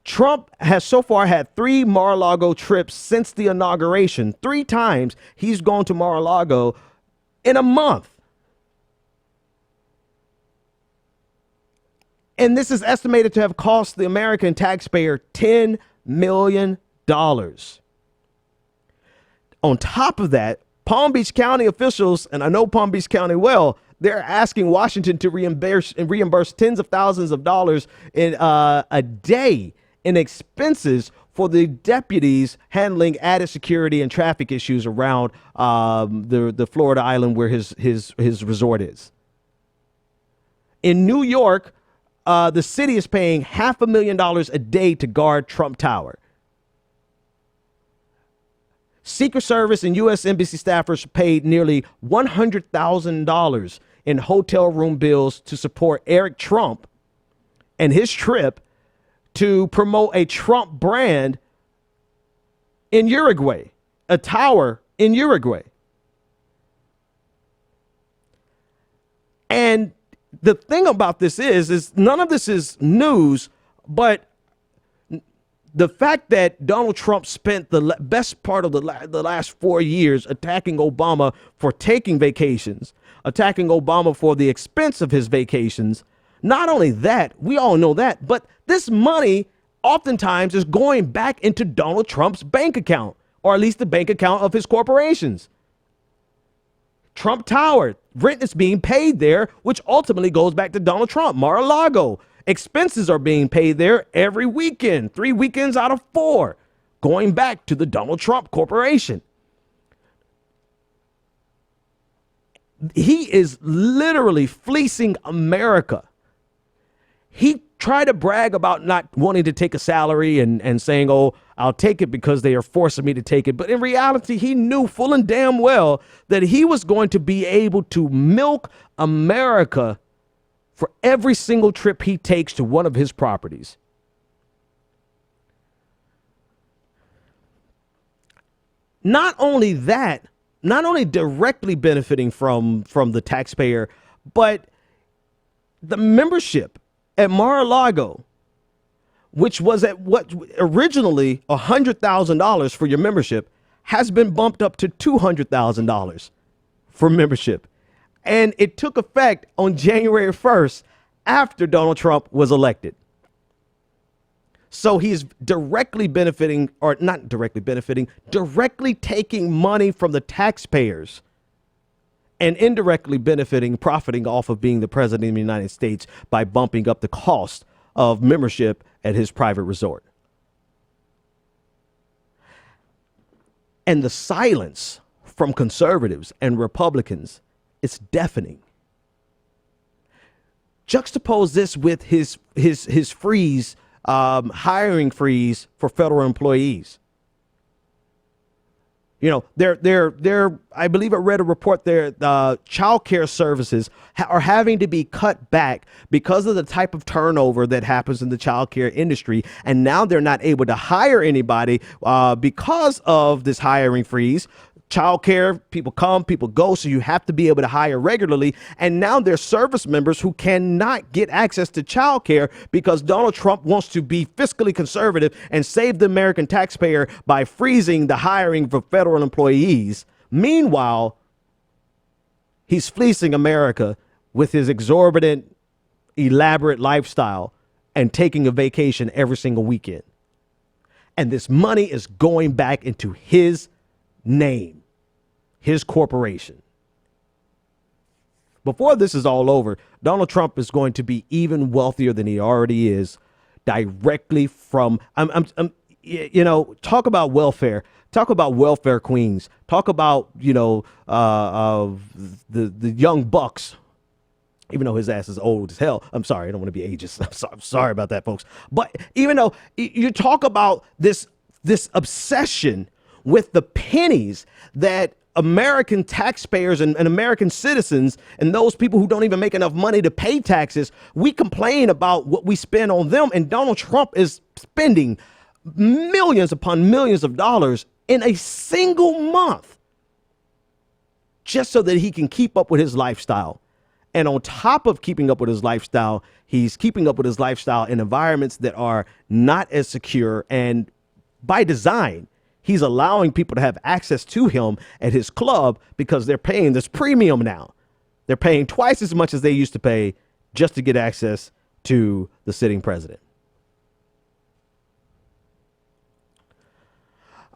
Trump has so far had 3 Mar-a-Lago trips since the inauguration. 3 times he's gone to Mar-a-Lago in a month. And this is estimated to have cost the American taxpayer $10 million. On top of that, Palm Beach County officials, and I know Palm Beach County well, they're asking Washington to reimburse tens of thousands of dollars in a day in expenses for the deputies handling added security and traffic issues around the Florida island where his resort is. In New York, the city is paying $500,000 a day to guard Trump Tower. Secret Service and U.S. Embassy staffers paid nearly $100,000 in hotel room bills to support Eric Trump and his trip to promote a Trump brand in Uruguay, a tower in Uruguay. And the thing about this is none of this is news, but the fact that Donald Trump spent the best part of the last 4 years attacking Obama for taking vacations, attacking Obama for the expense of his vacations. Not only that, we all know that, but this money oftentimes is going back into Donald Trump's bank account, or at least the bank account of his corporations. Trump Tower, rent is being paid there, which ultimately goes back to Donald Trump. Mar-a-Lago, expenses are being paid there every weekend, 3 weekends out of 4, going back to the Donald Trump Corporation. He is literally fleecing America. He tried to brag about not wanting to take a salary and saying, oh, I'll take it because they are forcing me to take it. But in reality, he knew full and damn well that he was going to be able to milk America for every single trip he takes to one of his properties. Not only that, not only directly benefiting from the taxpayer, but the membership at Mar-a-Lago, which was at what originally $100,000 for your membership, has been bumped up to $200,000 for membership. And it took effect on January 1st after Donald Trump was elected. So he's directly benefiting, or not directly benefiting, directly taking money from the taxpayers and indirectly benefiting, profiting off of being the president of the United States by bumping up the cost of membership at his private resort. And the silence from conservatives and Republicans is deafening. Juxtapose this with his freeze, hiring freeze for federal employees. You know, they're, I believe I read a report there, child care services are having to be cut back because of the type of turnover that happens in the child care industry. And now they're not able to hire anybody because of this hiring freeze. Child care, people come, people go, so you have to be able to hire regularly. And now there's service members who cannot get access to child care because Donald Trump wants to be fiscally conservative and save the American taxpayer by freezing the hiring for federal employees. Meanwhile, he's fleecing America with his exorbitant, elaborate lifestyle and taking a vacation every single weekend. And this money is going back into his name, his corporation. Before this is all over, Donald Trump is going to be even wealthier than he already is, directly from, you know, talk about welfare, talk about welfare queens, talk about, you know, the young bucks, even though his ass is old as hell. I'm sorry, I don't want to be ageist. I'm sorry about that, folks. But even though you talk about this obsession with the pennies that American taxpayers and American citizens and those people who don't even make enough money to pay taxes, we complain about what we spend on them. And Donald Trump is spending millions upon millions of dollars in a single month just so that he can keep up with his lifestyle. And on top of keeping up with his lifestyle, he's keeping up with his lifestyle in environments that are not as secure. And by design, he's allowing people to have access to him at his club because they're paying this premium now. They're paying twice as much as they used to pay just to get access to the sitting president.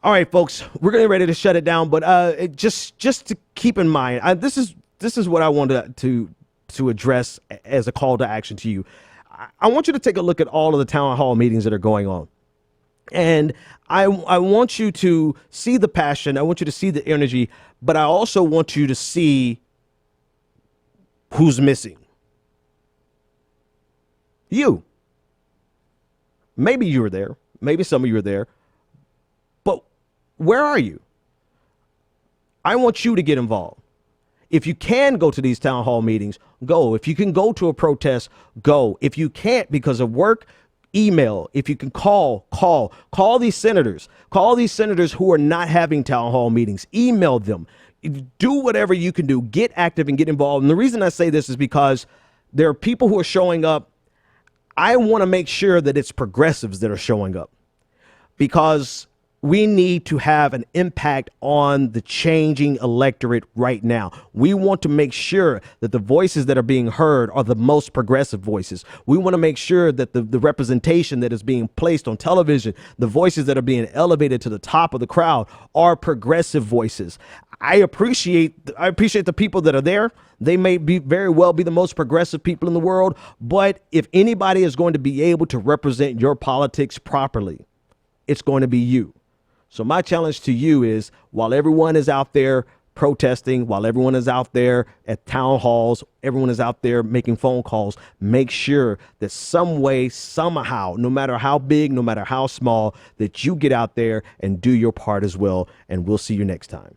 All right, folks, we're getting ready to shut it down, but just to keep in mind, this is what I wanted to address as a call to action to you. I want you to take a look at all of the town hall meetings that are going on. And I want you to see the passion. I want you to see the energy, but I also want you to see who's missing. You. Maybe you were there. Maybe some of you were there. But where are you? I want you to get involved. If you can go to these town hall meetings, go. If you can go to a protest, go. If you can't because of work, email. If you can call these senators, who are not having town hall meetings, email them, do whatever you can do, get active and get involved. And the reason I say this is because there are people who are showing up. I want to make sure that it's progressives that are showing up, because we need to have an impact on the changing electorate right now. We want to make sure that the voices that are being heard are the most progressive voices. We want to make sure that the representation that is being placed on television, the voices that are being elevated to the top of the crowd, are progressive voices. I appreciate the people that are there. They may very well be the most progressive people in the world, but if anybody is going to be able to represent your politics properly, it's going to be you. So my challenge to you is, while everyone is out there protesting, while everyone is out there at town halls, everyone is out there making phone calls, make sure that some way, somehow, no matter how big, no matter how small, that you get out there and do your part as well. And we'll see you next time.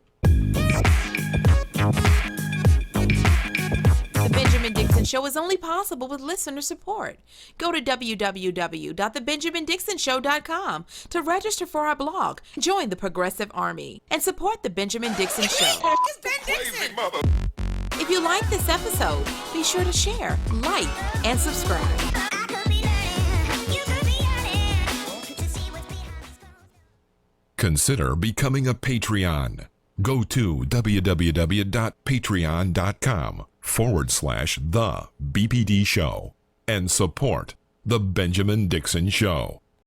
The Benjamin Dixon Show is only possible with listener support. Go to www.thebenjamindixonshow.com to register for our blog, join the Progressive Army, and support The Benjamin Dixon Show. It's Ben Dixon! If you like this episode, be sure to share, like, and subscribe. Consider becoming a Patreon. Go to www.patreon.com/The BPD Show and support The Benjamin Dixon Show.